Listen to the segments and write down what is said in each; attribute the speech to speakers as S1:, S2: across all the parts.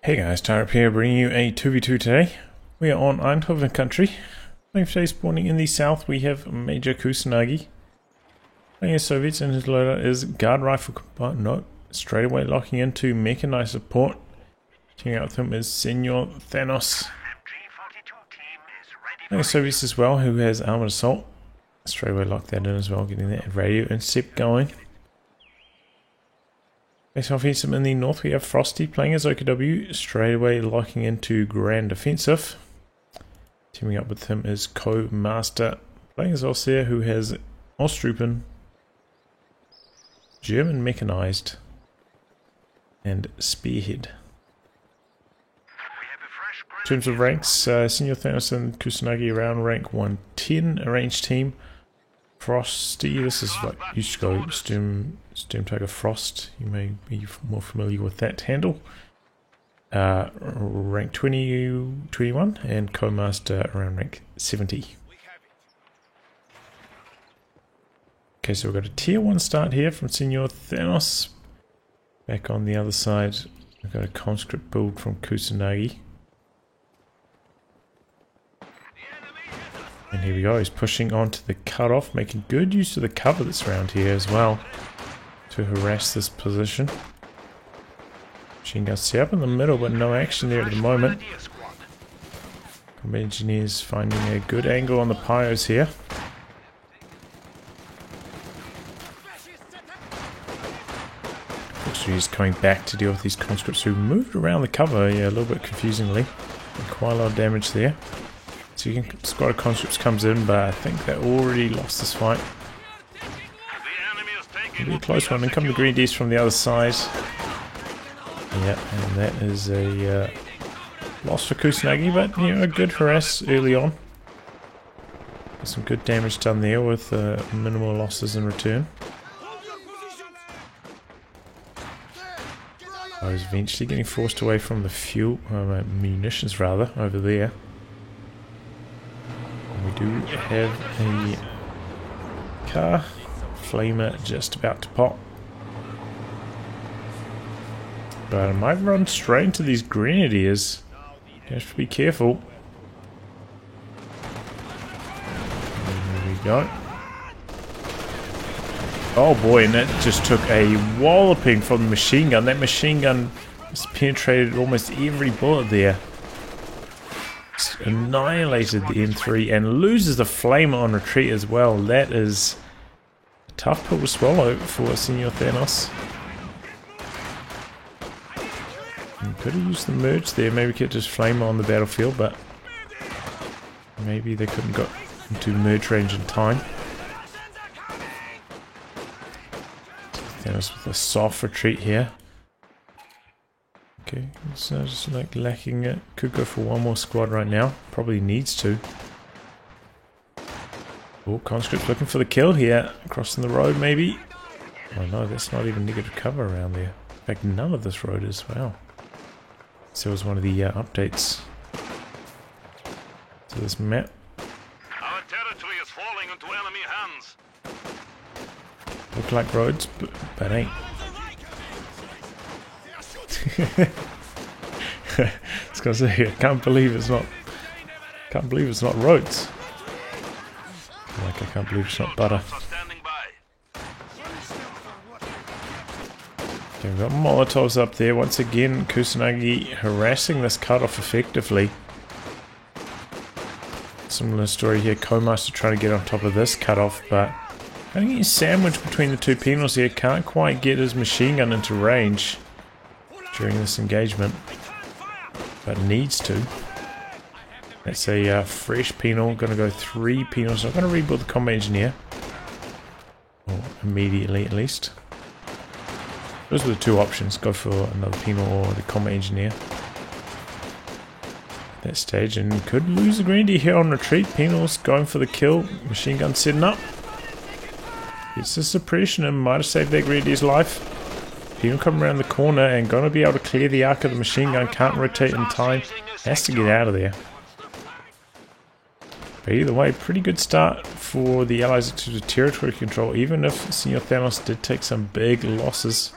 S1: Hey guys, Tyrup here, bringing you a 2v2 today. We are on Eindhoven country. Playing today, spawning in the south, we have Major Kusanagi. Playing as Soviets, and his loader is Guard Rifle Combat. No, straight away locking into Mechanized Support. Teaming out with him is Senor Thanos. Playing as Soviets as well, who has Armored Assault. Straight away lock that in as well, getting that radio intercept going. Base offensive in the north, we have Frosty playing as OKW, straight away locking into Grand Defensive. Teaming up with him is Co-Master playing as Alcea, who has Ostrupen, German Mechanized, and Spearhead. In terms of ranks, Senor Thanos and Kusanagi around rank 110, arranged team. Frosty, this is like used to go Sturm Tiger Frost, you may be more familiar with that handle. Rank 21, and Co-Master around rank 70. Okay, so we've got a tier 1 start here from Senor Thanos. Back on the other side, we've got a conscript build from Kusanagi. And here we go, he's pushing onto the cutoff, making good use of the cover that's around here as well to harass this position. Machine gun set up in the middle, but no action there at the moment. Combat Engineers finding a good angle on the pyros here. Looks like he's coming back to deal with these conscripts who moved around the cover, yeah, a little bit confusingly. And quite a lot of damage there. So you can, squad of conscripts comes in, but I think they already lost this fight. It'll be a close one. And come the Green D's from the other side. Yeah, and that is a loss for Kusanagi, but you know, a good harass early on. Some good damage done there with minimal losses in return. I was eventually getting forced away from the fuel, munitions rather, over there. We do have a car flamer just about to pop, but I might run straight into these grenadiers. You have to be careful. There we go. Oh boy, and that just took a walloping from the machine gun. That machine gun just penetrated almost every bullet there. Annihilated the M3 and loses the flamer on retreat as well. That is a tough pill to swallow for Senor Thanos. Could have used the merge there, maybe kept his flamer on the battlefield, but maybe they couldn't get into merge range in time. Thanos with a soft retreat here. Okay, so just like lacking it. Could go for one more squad right now. Probably needs to. Oh, conscript looking for the kill here. Crossing the road maybe. Oh no, that's not even negative cover around there. In fact, none of this road is. Wow. So it was one of the updates to this map.
S2: Our territory is falling into enemy hands.
S1: Look like roads, but ain't. I was gonna say, I can't believe it's not roads. Like I can't believe it's not butter. Okay, we've got Molotovs up there once again. Kusanagi harassing this cutoff effectively. Similar story here. Co-Master trying to get on top of this cutoff, but I think he's sandwiched between the two penals here. Can't quite get his machine gun into range during this engagement, but needs to. That's a fresh penal, going to go 3 penals. I'm going to rebuild the combat engineer, or immediately at least. Those are the two options, go for another penal or the combat engineer at that stage, and could lose the Grenadier here on retreat. Penals going for the kill, machine gun setting up. Gets the suppression and might have saved that Grenadier's life. Penal coming around the corner and going to be able to clear the arc of the machine gun. Can't rotate in time. Has to get out of there. But either way, pretty good start for the Allies in terms of territory control, even if Senor Thanos did take some big losses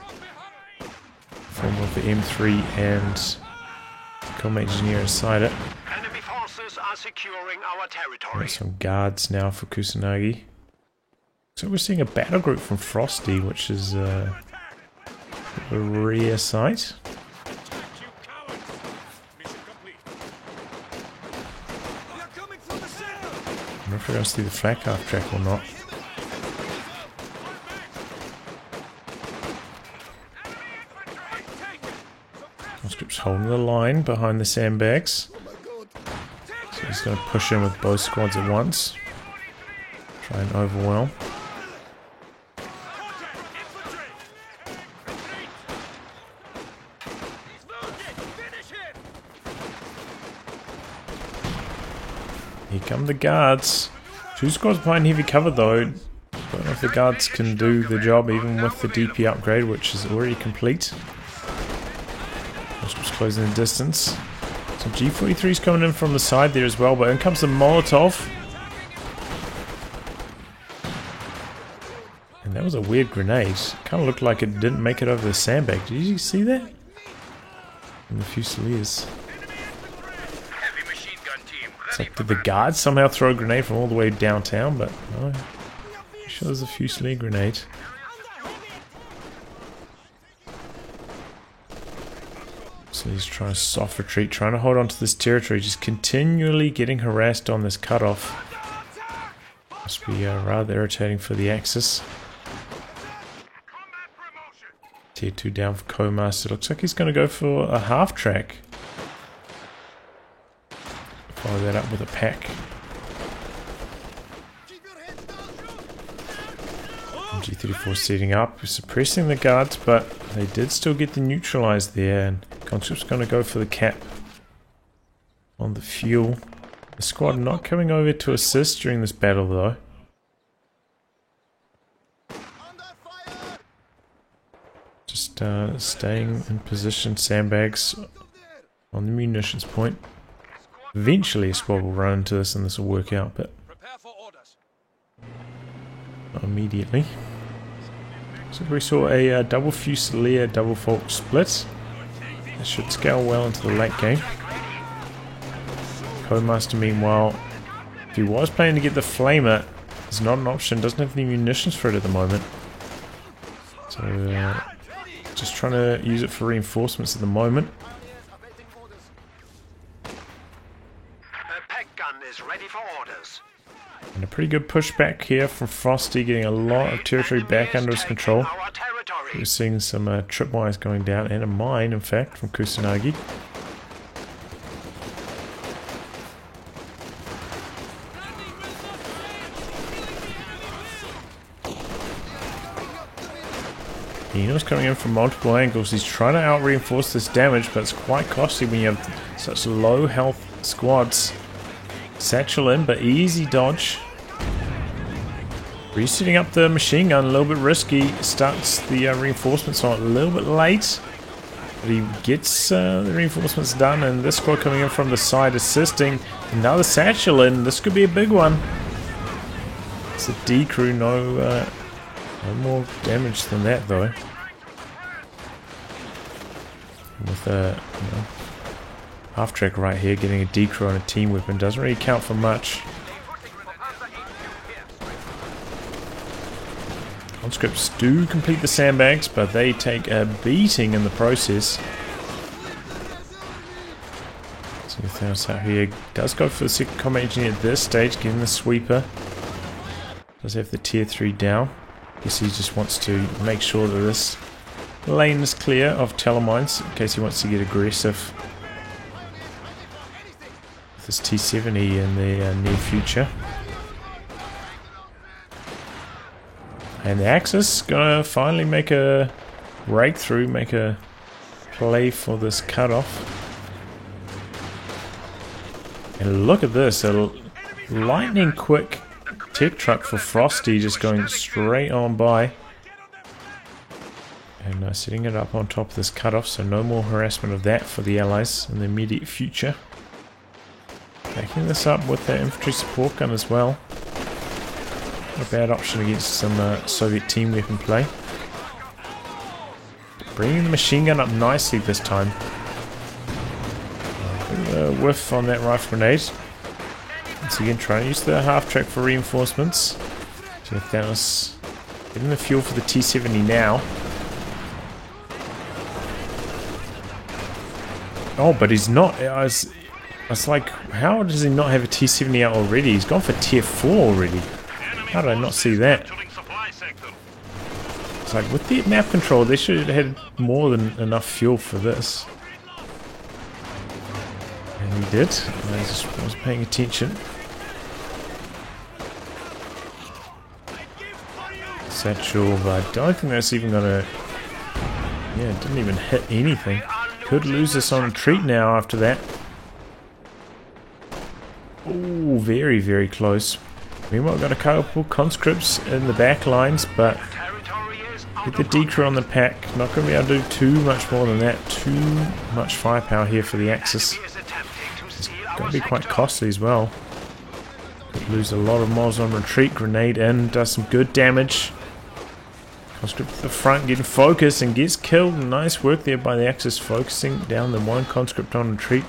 S1: from both the M3 and Combat engineer inside it.
S2: Enemy forces are securing our territory.
S1: Got some guards now for Kusanagi. So we're seeing a battle group from Frosty, which is a rare sight. I don't know if we're going to see the flat half track or not. Conscript's holding the line behind the sandbags. So he's going to push in with both squads at once. Try and overwhelm. Here come the guards. 2 squads behind heavy cover though. Don't know if the guards can do the job even with the DP upgrade, which is already complete. Just closing the distance. Some G43's coming in from the side there as well, but in comes the Molotov. And that was a weird grenade. Kind of looked like it didn't make it over the sandbag. Did you see that? And the Fusiliers. It's like, did the guards somehow throw a grenade from all the way downtown? But no, I'm sure there's a Fusilier grenade. So he's trying to soft retreat, trying to hold on to this territory, just continually getting harassed on this cutoff. Must be rather irritating for the Axis. Tier 2 down for Co-Master. Looks like he's going to go for a half track. Follow that up with a pack. G34 setting up, suppressing the guards, but they did still get the neutralized there, and Conscript's going to go for the cap on the fuel. The squad not coming over to assist during this battle though. Just staying in position, sandbags on the munitions point. Eventually a squad will run into this and this will work out, but not immediately. So we saw a double Fusilier, double Falk split. That should scale well into the late game. Co-Master meanwhile, if he was planning to get the Flamer, it's not an option, doesn't have any munitions for it at the moment. So just trying to use it for reinforcements at the moment.
S2: Ready for orders.
S1: And a pretty good pushback here from Frosty, getting a lot of territory back under his control. We're seeing some tripwires going down, and a mine, in fact, from Kusanagi. Eno's coming in from multiple angles. He's trying to out-reinforce this damage, but it's quite costly when you have such low health squads. Satchel in, but easy dodge. Resetting up the machine gun, a little bit risky. Starts the reinforcements on a little bit late. But he gets the reinforcements done, and this squad coming in from the side assisting. Another satchel in. This could be a big one. It's a D crew, no more damage than that though. With a half track right here, getting a decro on a team weapon doesn't really count for much. Conscripts do complete the sandbags, but they take a beating in the process. So Thanos out here does go for the second combat engineer at this stage, getting the sweeper. Does have the tier 3 down. Guess he just wants to make sure that this lane is clear of Telemines in case he wants to get aggressive. This T-70 in the near future. And the Axis gonna finally make a breakthrough, make a play for this cutoff. And look at this, a lightning quick tech truck for Frosty just going straight on by. And setting it up on top of this cutoff, so no more harassment of that for the Allies in the immediate future. Backing this up with the infantry support gun as well. Not a bad option against some Soviet team weapon play. Bringing the machine gun up nicely this time. Whiff on that rifle grenade. Once again, trying to use the half-track for reinforcements. Jeff Thanos getting the fuel for the T-70 now. Oh, but he's not. I was like, how does he not have a T-70 out already? He's gone for tier 4 already. How did I not see that? It's like, with the map control, they should have had more than enough fuel for this. And he did. I just wasn't paying attention. Satchel, but I don't think that's even gonna... Yeah, it didn't even hit anything. Could lose this on retreat now after that. Oh, very, very close. Meanwhile, got a couple conscripts in the back lines, but with the decrew on the pack, not going to be able to do too much more than that. Too much firepower here for the Axis. It's going to be quite costly as well. Could lose a lot of mods on retreat. Grenade in, does some good damage. Conscript to the front, getting focused and gets killed. Nice work there by the Axis, focusing down the one conscript on retreat.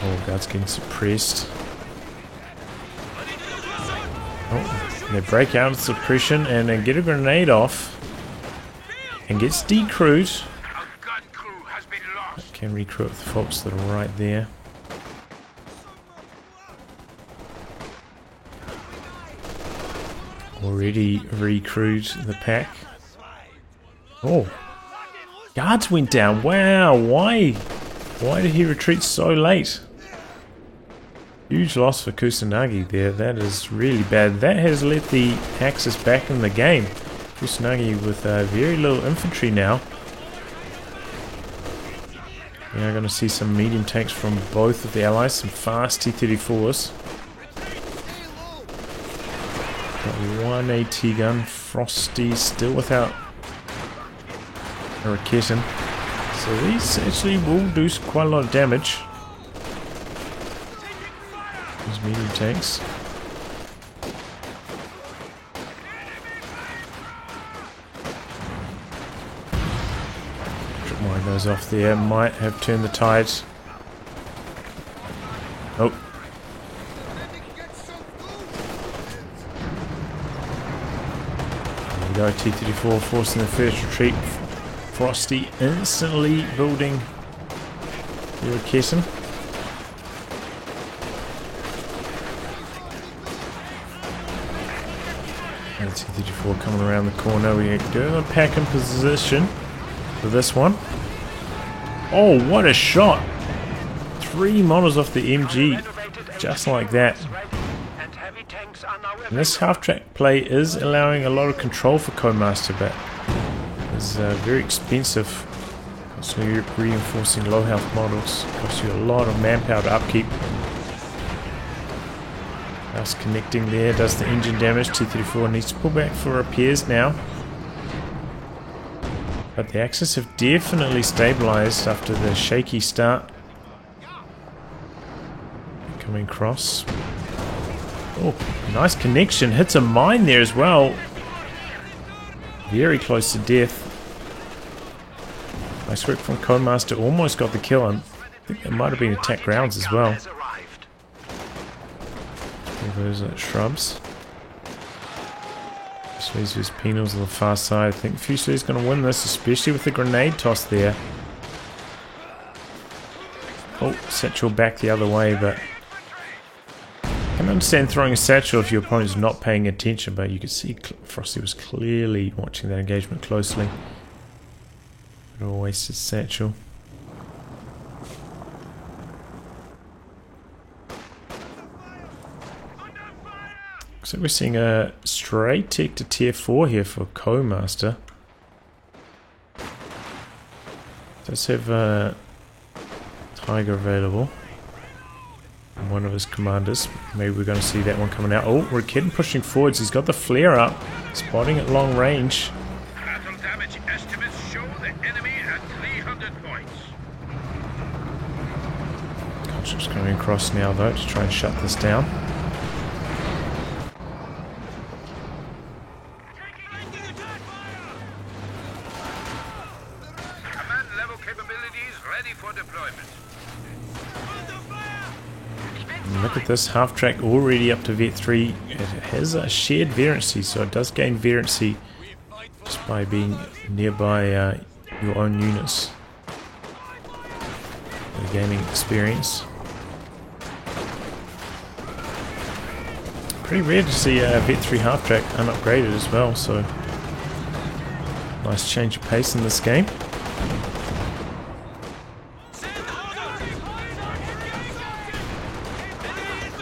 S1: Oh, Guard's getting suppressed. Oh, they break out of suppression and then get a grenade off. And gets decrewed. Can recruit the folks that are right there. Already recruit the pack. Oh, Guards went down. Wow, why? Why did he retreat so late? Huge loss for Kusanagi there. That is really bad. That has let the Axis back in the game. Kusanagi with very little infantry now. We are going to see some medium tanks from both of the allies, some fast T-34s. Got one AT gun, Frosty still without a Raketin. So these actually will do quite a lot of damage. These medium tanks. One goes off there, might have turned the tide. Oh. There we go, T-34 forcing the first retreat. Frosty instantly building the Raketin. And T-34 coming around the corner. We go the pack in position for this one. Oh, what a shot! 3 models off the MG, just like that. And this half-track play is allowing a lot of control for Codemaster, but it's very expensive. So you're reinforcing low health models. Costs you a lot of manpower to upkeep. That's connecting there, does the engine damage. T-34 needs to pull back for repairs now. But the Axis have definitely stabilized after the shaky start. Coming across. Oh, nice connection. Hits a mine there as well. Very close to death. Nice work from Codemaster. Almost got the kill. I think there might have been attack grounds as well. There goes shrubs. Fusiliers Penals on the far side. I think Fusiliers going to win this, especially with the grenade toss there. Oh, satchel back the other way, but I can understand throwing a satchel if your opponent is not paying attention, but you can see Frosty was clearly watching that engagement closely. But a wasted satchel. So we're seeing a straight tick to tier 4 here for Codemaster. Does have a Tiger available. And one of his commanders. Maybe we're going to see that one coming out. Oh, Raketin pushing forwards. He's got the flare up. Spotting at long range.
S2: Battle damage estimates show the enemy at 300 points.
S1: Conscript's coming across now though to try and shut this down. at this half track already up to Vet 3. It has a shared variancy, so it does gain variancy just by being nearby your own units. Gaining experience. Pretty rare to see a Vet 3 half track unupgraded as well, so nice change of pace in this game.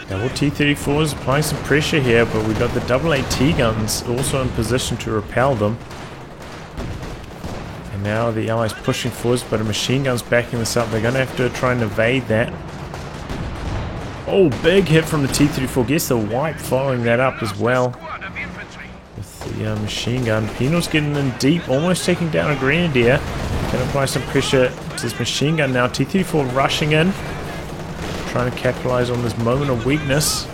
S1: Double T-34s applying some pressure here, but we've got the double AT guns also in position to repel them. And now the Allies pushing forwards, but a machine gun's backing this up. They're going to have to try and evade that. Oh, big hit from the T-34. Guess the wipe following that up as well. With the machine gun. Penal's getting in deep, almost taking down a Grenadier. Going to apply some pressure to this machine gun now. T-34 rushing in. Trying to capitalize on this moment of weakness.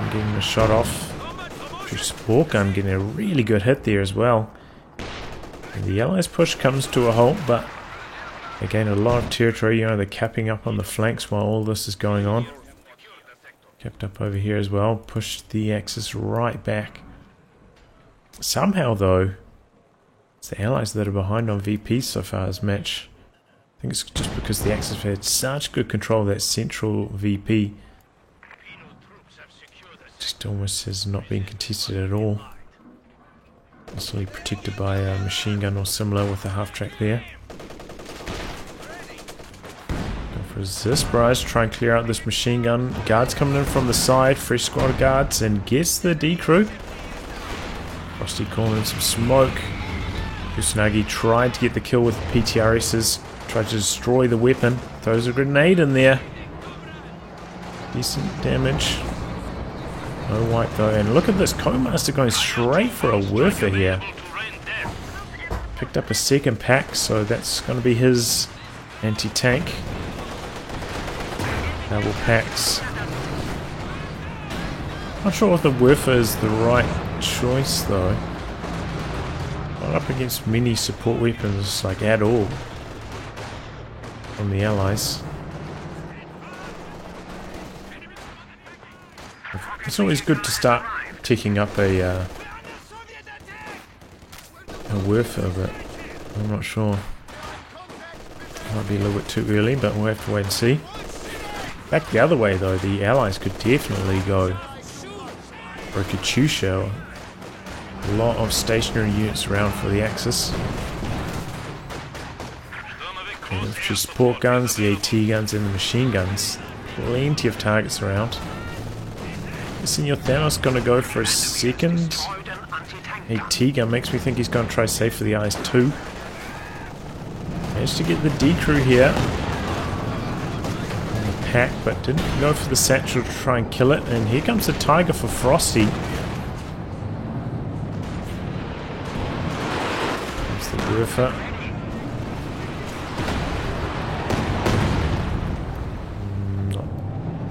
S1: Getting a shot off. Sport gun getting a really good hit there as well. And the Allies push comes to a halt, but they gain a lot of territory. You know, they're capping up on the flanks while all this is going on. Kept up over here as well. Pushed the Axis right back. Somehow though, it's the Allies that are behind on VP so far this match. I think it's just because the Axis have had such good control of that central VP. Just almost has not been contested at all. Mostly protected by a machine gun or similar with the half track there. Go for resist barrage, try and clear out this machine gun. Guards coming in from the side, fresh squad of guards, and gets the D crew. Frosty calling in some smoke. Kusanagi tried to get the kill with the PTRSs, tried to destroy the weapon, throws a grenade in there. Decent damage. No wipe though, and look at this, Codemaster going straight for a Werfer here. Picked up a second pack, so that's going to be his anti-tank. Double packs. Not sure if the Werfer is the right choice though. Not up against many support weapons, like at all, from the Allies. It's always good to start ticking up a Werfer, but I'm not sure. Might be a little bit too early, but we'll have to wait and see. Back the other way though, the Allies could definitely go for a Katyusha. A lot of stationary units around for the Axis. The infantry support guns, the AT guns, and the machine guns. Plenty of targets around. Senor Thanos gonna go for a second AT gun. Makes me think he's gonna try safe for the eyes too. Managed to get the D crew here on the pack, but didn't go for the satchel to try and kill it. And here comes the Tiger for Frosty. There's the Werfer.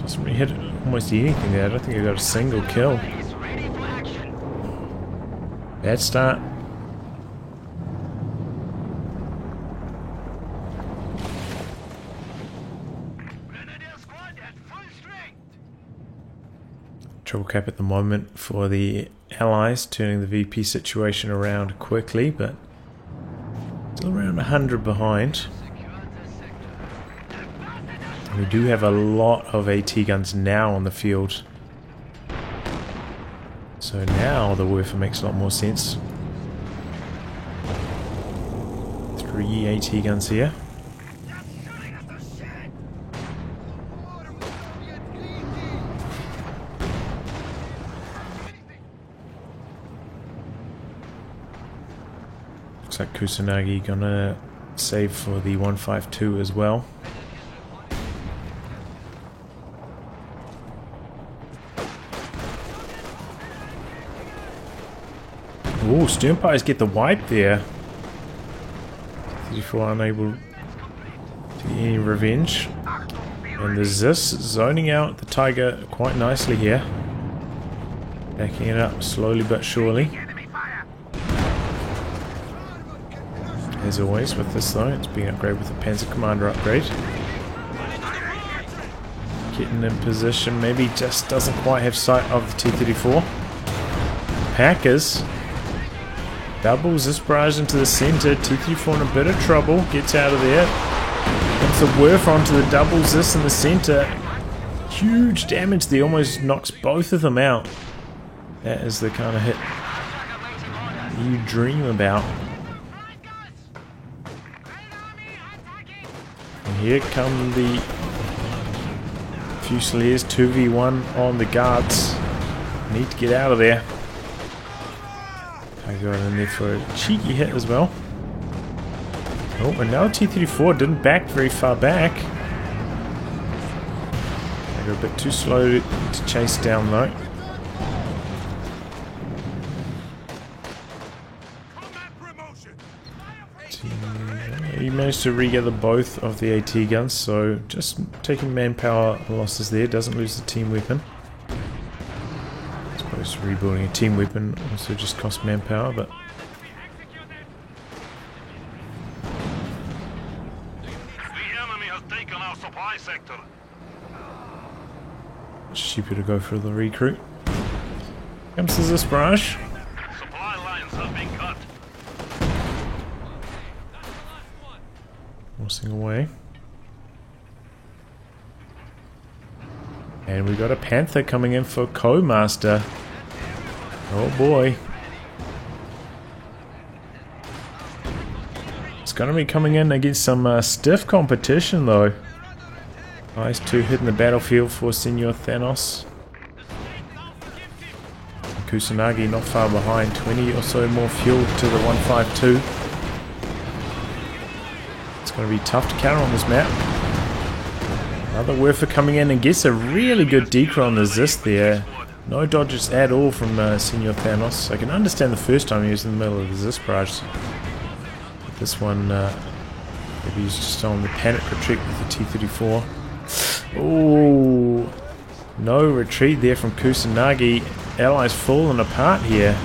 S1: Doesn't really hit almost anything there. I don't think he got a single kill. Bad start. Triple cap at the moment for the Allies, turning the VP situation around quickly, but still around 100 behind. We do have a lot of AT guns now on the field. So now the Werfer makes a lot more sense. 3 AT guns here. Looks like Kusanagi gonna save for the 152 as well. Ooh, Sternpires get the wipe there. 34 unable to get any revenge. And the Zis zoning out the Tiger quite nicely here. Backing it up slowly but surely. As always with this though, it's being upgraded with the Panzer Commander upgrade. Getting in position, maybe just doesn't quite have sight of the T-34. Packers doubles this barrage into the center. T-34 in a bit of trouble, gets out of there. Gets the Werfer onto the doubles this in the center. Huge damage there, almost knocks both of them out. That is the kind of hit you dream about. And here come the Fusiliers, 2v1 on the guards. Need to get out of there. I got in there for a cheeky hit as well. Oh, and now T-34 didn't back very far back. I got a bit too slow to chase down though. He managed to regather both of the AT guns, so just taking manpower losses there, doesn't lose the team weapon. I suppose rebuilding a team weapon also just costs manpower, but
S2: The enemy has taken our supply sector.
S1: stupid to go for the recruit. Comes this barrage.
S2: Supply lines have been cut.
S1: Forcing away. And we got a Panther coming in for Co-Master. Oh boy. It's going to be coming in against some stiff competition though. Nice 2 hit in the battlefield for Senor Thanos. Kusanagi not far behind, 20 or so more fuel to the 152. It's going to be tough to counter on this map. Another Werfer coming in and gets a really good decoy on the Zist there. No dodges at all from Senor Thanos. I can understand the first time he was in the middle of the Zist barrage. But this one, maybe he's just on the panic retreat with the T-34. Oh, no retreat there from Kusanagi. Allies falling apart here.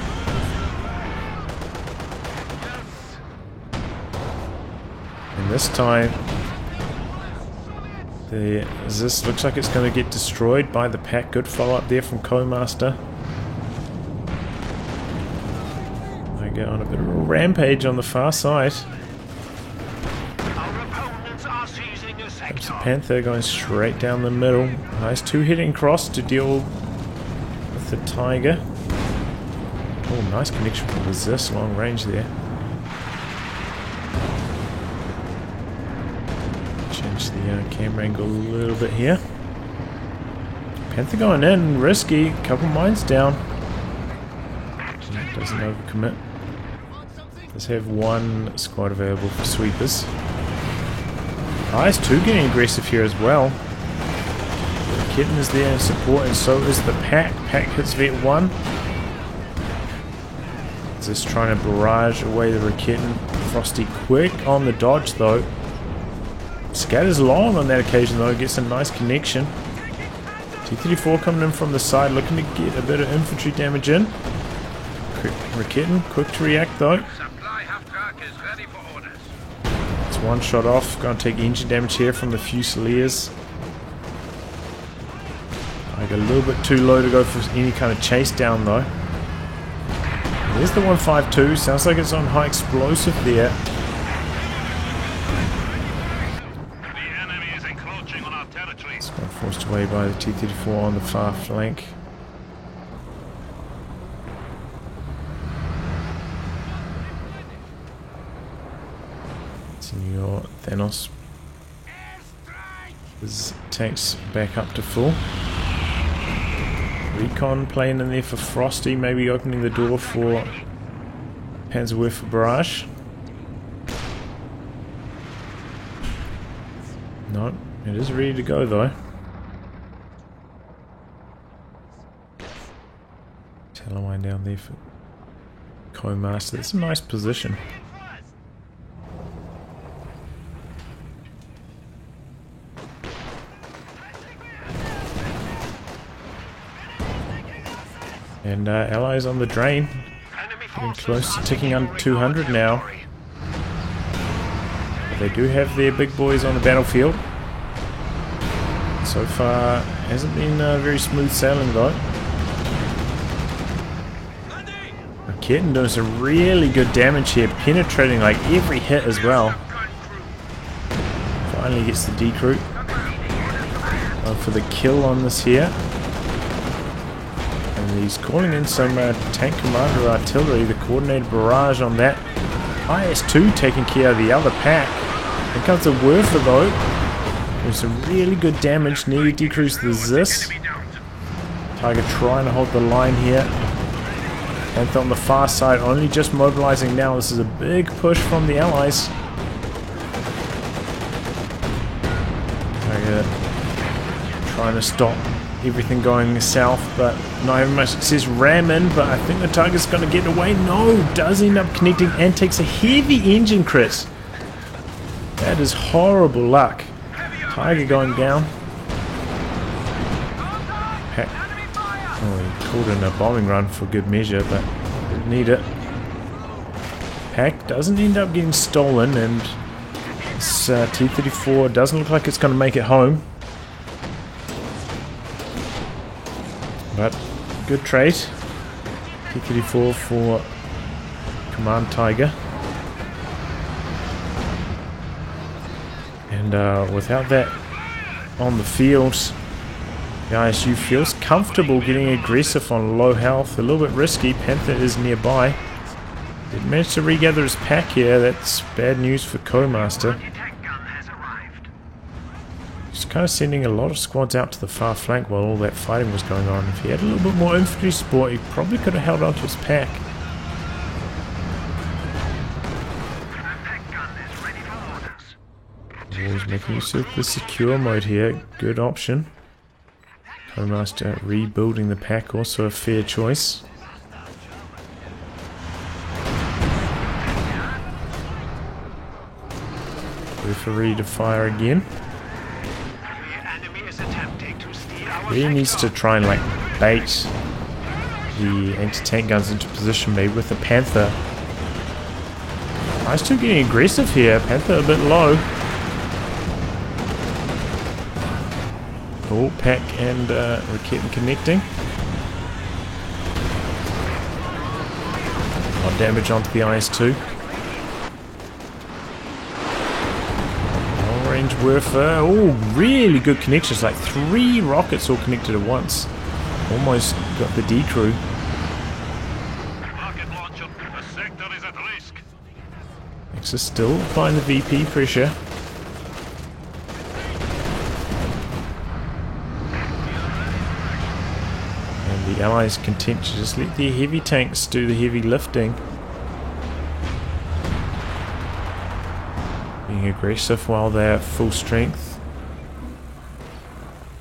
S1: And this time, the Zist looks like it's going to get destroyed by the pack. Good follow up there from Co-Master. I go on a bit of a rampage on the far side. There's the Panther going straight down the middle. Nice 2 hitting cross to deal with the Tiger. Oh, nice connection from the Zist, long range there. Change the camera angle a little bit here. Panther going in, risky, couple mines down. Doesn't overcommit. Does have 1 squad available for sweepers. Nice 2 getting aggressive here as well. The Kitten is there in support, and so is the pack. Pack hits Vet 1. Just trying to barrage away the Rakitten. Frosty quick on the dodge though. Scatters long on that occasion though, gets a nice connection. T-34 coming in from the side, looking to get a bit of infantry damage in. Rakitten, quick to react though.
S2: Supply half track is ready for orders.
S1: It's 1 shot off, going to take engine damage here from the Fusiliers. I got a little bit too low to go for any kind of chase down though. There's the 152, sounds like it's on high explosive there.
S2: The enemy is encroaching on our territory.
S1: It's got forced away by the T-34 on the far flank. Senor Thanos. His tanks back up to full. Recon playing in there for Frosty, maybe opening the door for Panzerwerfer barrage. No, it is ready to go though. Talonwine down there for Co-Master. That's a nice position. And allies on the drain. Getting close to ticking under 200 now. But they do have their big boys on the battlefield. So far, hasn't been very smooth sailing though. Kitten doing some really good damage here, penetrating like every hit as well. Finally gets the decrew. For the kill on this here. And he's calling in some tank commander artillery, the coordinated barrage on that. IS-2 taking care of the other pack. Here comes the Werfer though. Doing some really good damage, nearly decreased the Zis. Tiger trying to hold the line here. Panther on the far side, only just mobilizing now. This is a big push from the Allies. Tiger trying to stop everything going south, but not having much success. Ram in, but I think the Tiger's going to get away. No, does end up connecting and takes a heavy engine crit. That is horrible luck. Tiger going down. Oh, he called in a bombing run for good measure, but didn't need it. Pack doesn't end up getting stolen, and this T-34 doesn't look like it's going to make it home. But good trade. T-34 for Command Tiger. And without that on the field, the ISU feels comfortable getting aggressive on low health. A little bit risky. Panther is nearby. Did manage to regather his pack here. That's bad news for Co-Master. He's kind of sending a lot of squads out to the far flank while all that fighting was going on. If he had a little bit more infantry support, he probably could have held on to his pack. Always making use of the secure mode here. Good option. Co-Master rebuilding the pack, also a fair choice. Referee to fire again. He needs to try and like bait the anti-tank guns into position, maybe with the Panther. IS-2 getting aggressive here. Panther a bit low. Oh, pack and Raketen connecting. A lot of damage onto the IS-2. Long-range Werfer. Oh, really good connections. Like 3 rockets all connected at once. Almost got the decrew. Nexus still applying the VP pressure. The Allies content to just let their heavy tanks do the heavy lifting. Being aggressive while they're at full strength.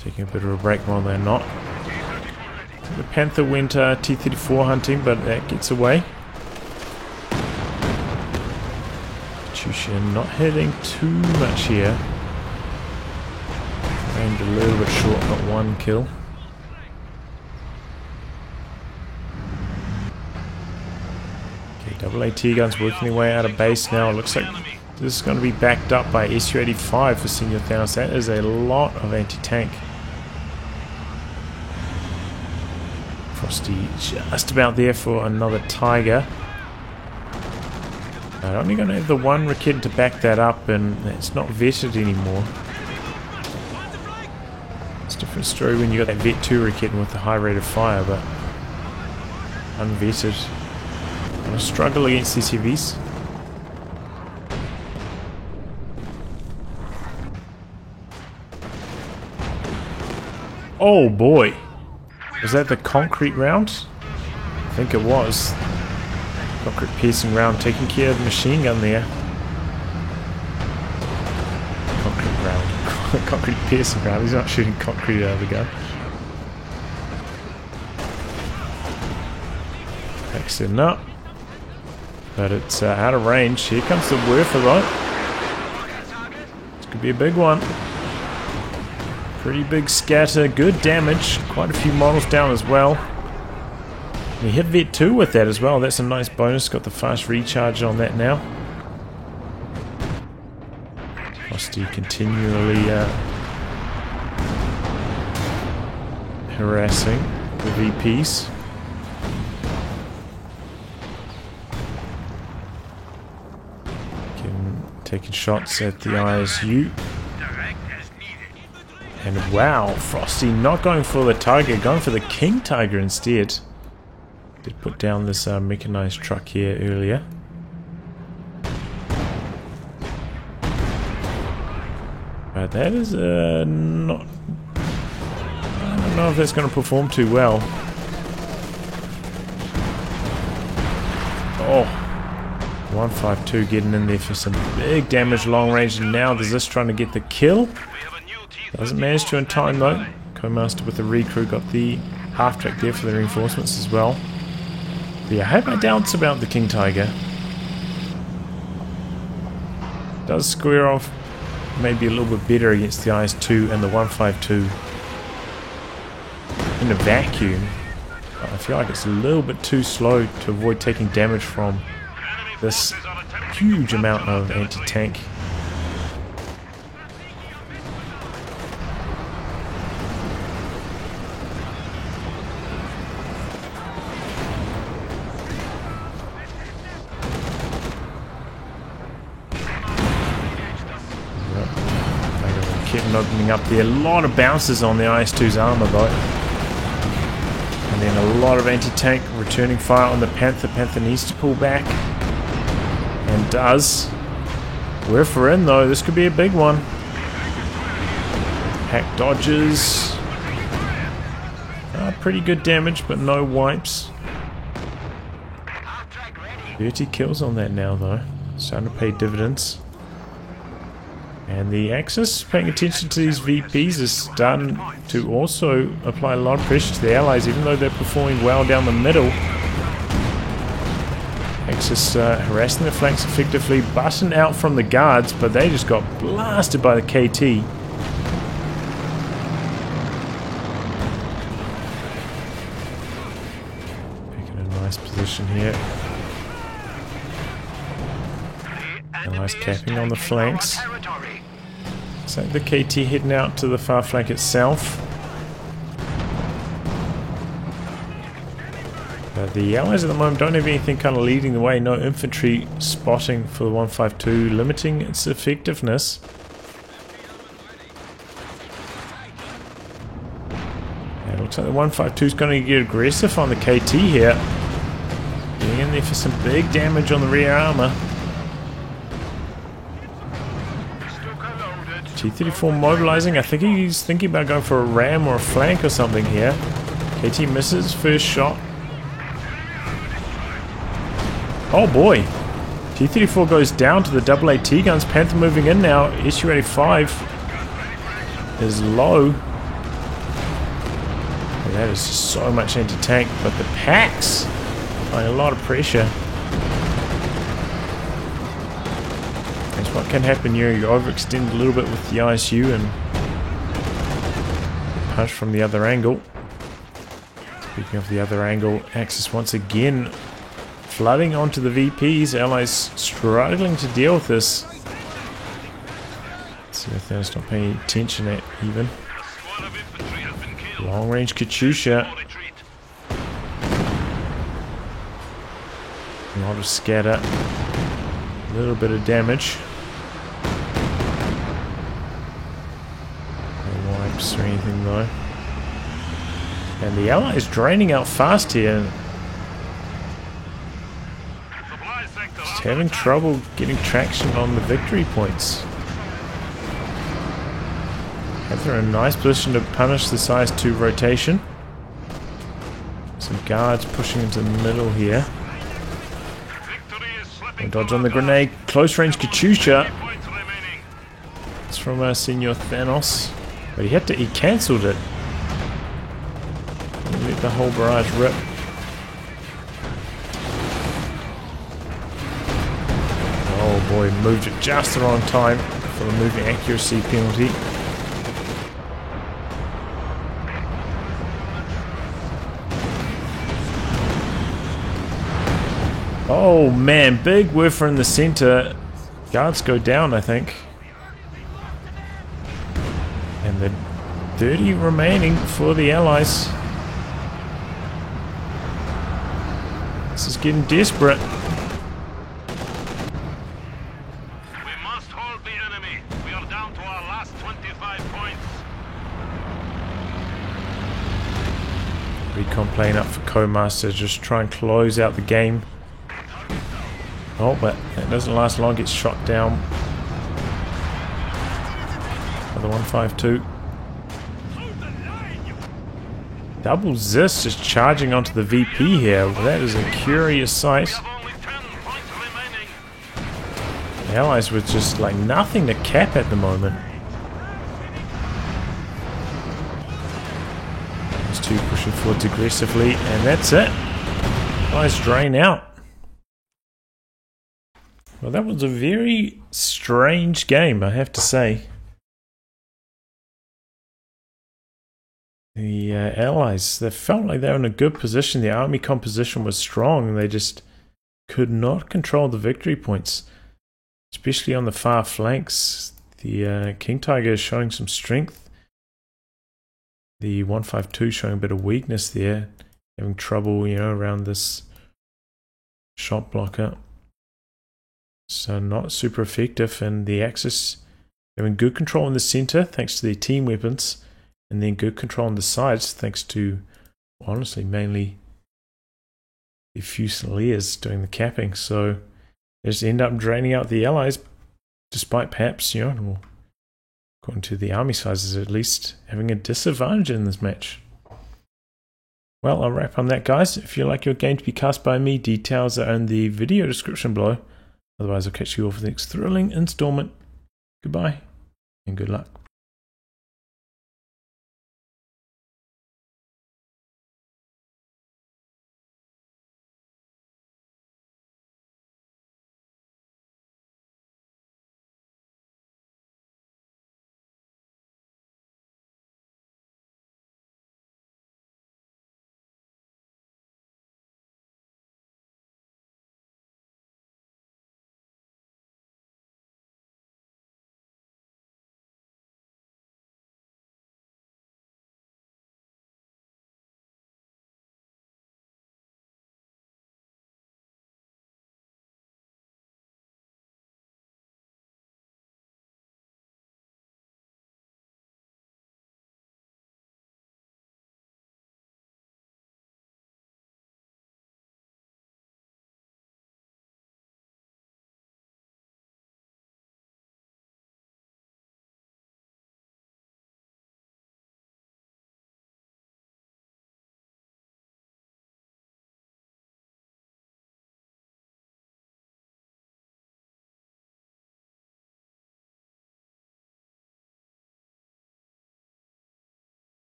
S1: Taking a bit of a break while they're not. The Panther went T-34 hunting, but that gets away. Chushin not hitting too much here. Aimed a little bit short, got 1 kill. Double AT guns working their way out of base now. It looks like this is going to be backed up by SU-85 for Senior Thanos. That is a lot of anti-tank. Frosty just about there for another Tiger. They're only going to have the 1 Raketen to back that up, and it's not vetted anymore. It's a different story when you got that Vet 2 Raketen with the high rate of fire, but unvetted. Gonna struggle against these heavies. Oh boy! Was that the concrete round? I think it was. Concrete piercing round taking care of the machine gun there. Concrete round. Concrete piercing round. He's not shooting concrete out of the gun. Excellent up. But it's out of range. Here comes the Werfer though. This could be a big one. Pretty big scatter, good damage. Quite a few models down as well. We hit Vet 2 with that as well. That's a nice bonus. Got the fast recharge on that now. Frosty continually harassing the VPs. Taking shots at the ISU. And wow, Frosty not going for the Tiger, going for the King Tiger instead. Did put down this mechanized truck here earlier. But that is not... I don't know if that's going to perform too well. Oh. 152 getting in there for some big damage long range, and now there's this trying to get the kill. Doesn't manage to in time though. Co-master with the recrew got the half track there for the reinforcements as well. But yeah, I have my doubts about the King Tiger. Does square off maybe a little bit better against the IS-2 and the 152 in a vacuum. I feel like it's a little bit too slow to avoid taking damage from this huge amount of anti-tank. Keeping opening up there. A lot of bounces on the IS-2's armor though. And then a lot of anti-tank returning fire on the Panther. Panther needs to pull back. And does. If we're in though, this could be a big one. Hack dodges. Pretty good damage, but no wipes. 30 kills on that now though. Starting to pay dividends. And the Axis, paying attention to these VPs, is starting to also apply a lot of pressure to the Allies, even though they're performing well down the middle. Axis harassing the flanks effectively, busting out from the guards, but they just got blasted by the KT. Taking a nice position here. Allies capping on the flanks. So the KT heading out to the far flank itself. The Allies at the moment don't have anything kind of leading the way. No infantry spotting for the 152, limiting its effectiveness. And it looks like the 152 is going to get aggressive on the KT here. Getting in there for some big damage on the rear armor. T-34 mobilizing. I think he's thinking about going for a ram or a flank or something here. KT misses first shot. Oh boy. T-34 goes down to the AA-T guns. Panther moving in now. SU-85 is low. And that is just so much anti-tank. But the packs applying a lot of pressure. That's what can happen here. You overextend a little bit with the ISU and punch from the other angle. Speaking of the other angle, Axis once again flooding onto the VPs. Allies struggling to deal with this. Let's see if they're not paying attention at even. Long range Katyusha. A lot of scatter. A little bit of damage. No wipes or anything though. And the Allies draining out fast here. Just having trouble getting traction on the victory points. They're in a nice position to punish this IS-2 rotation. Some guards pushing into the middle here. Dodge on the grenade. Close range Katyusha. It's from Senior Thanos. But he cancelled it. Let the whole barrage rip. Oh boy, moved it just the wrong time for the moving accuracy penalty. Oh man, big whiffer in the center. Guards go down, I think. And the 30 remaining for the Allies. This is getting desperate.
S2: We must hold the enemy. We are down to our last 25 points.
S1: Recon playing up for Co-Master, just try and close out the game. Oh, but that doesn't last long, gets shot down. Another 152. Double Zis just charging onto the VP here. Well, that is a curious sight. The Allies with just like nothing to cap at the moment. These two pushing forwards aggressively, and that's it. Allies drain out. Well, that was a very strange game, I have to say. The Allies, they felt like they were in a good position. The army composition was strong, and they just could not control the victory points, especially on the far flanks. The King Tiger is showing some strength. The 152 showing a bit of weakness there, having trouble, you know, around this shot blocker. So not super effective, and the Axis having good control in the center thanks to their team weapons. And then good control on the sides, thanks to, honestly, mainly the Fusiliers doing the capping. So they just end up draining out the Allies, despite perhaps, you know, according to the army sizes at least, having a disadvantage in this match. Well, I'll wrap on that, guys. If you'd like your game to be cast by me, details are in the video description below. Otherwise, I'll catch you all for the next thrilling installment. Goodbye, and good luck.